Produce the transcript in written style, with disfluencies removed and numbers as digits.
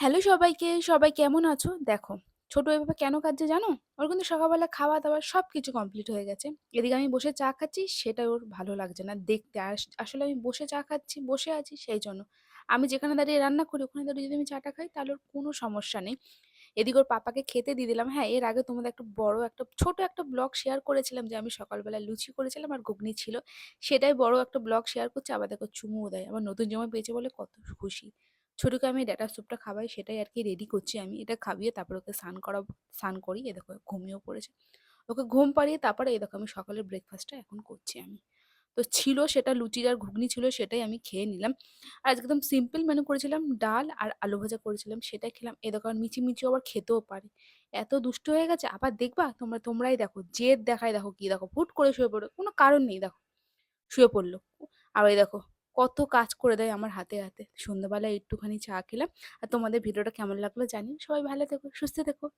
Hello সবাইকে, সবাই কেমন আছো? দেখো, ছোট এভাবে কেন কাঁদছে জানো? ওর কিন্তু সকালবেলা খাওয়া-দাওয়া সবকিছু কমপ্লিট হয়ে গেছে। এদিকে আমি বসে চা খাচ্ছি, সেটা ওর ভালো লাগছে না দেখতে। আসলে আমি বসে চা খাচ্ছি, বসে আছি সেইজন্য। আমি যেখানে দাঁড়িয়ে রান্না করি, ওখানে দাঁড়িয়ে যদি আমি চাটা খাই, তাহলে ওর কোনো সমস্যা নেই। এদিকে ওর পাপাকে খেতে দিয়ে দিলাম। হ্যাঁ, এর আগে তোমাদের একটা বড় একটা ছোট একটা ব্লগ শেয়ার করেছিলাম যে আমি সকালবেলা লুচি করেছিলাম আর ঘুগনি ছিল। সেটাই বড় একটা ব্লগ শেয়ার করছি। আবার দেখো চুমুও দেয়। আমার নতুন জামা পেয়েছে বলে কত খুশি। ছোটকে আমি ডাঁটার স্যুপটা খাওয়াই, সেটাই আরকি রেডি করছি আমি। এটা খাইয়ে তারপরে ওকে স্নান করাবো। স্নান করিয়ে এই দেখো ঘুমিয়েও পড়েছে। ওকে ঘুম পাড়িয়ে তারপরে এই দেখো আমি সকালের ব্রেকফাস্টটা এখন করছি আমি। তো ছিল সেটা লুচি আর ঘুগনি ছিল, সেটাই আমি খেয়ে নিলাম। আর আজকে একদম সিম্পল মেনু করেছিলাম, ডাল আর আলু ভাজা করেছিলাম, সেটাই খেলাম। এই দেখো আর মিচি আবার খেতেও পারে। এত দুষ্ট হয়ে গেছে, আবার দেখবা তোমরাই দেখো, জেদ দেখায়, দেখো কি দেখো হুট করে শুয়ে পড়বে, কোনো কারণ নেই, দেখো শুয়ে পড়লো। আর এই দেখো কত কাজ করে দেয় আমার হাতে হাতে। সন্ধ্যাবেলায় একটুখানি চা খেলাম। আর তোমাদের ভিডিওটা কেমন লাগলো জানিও। সবাই ভালো থেকো, সুস্থ থেকো।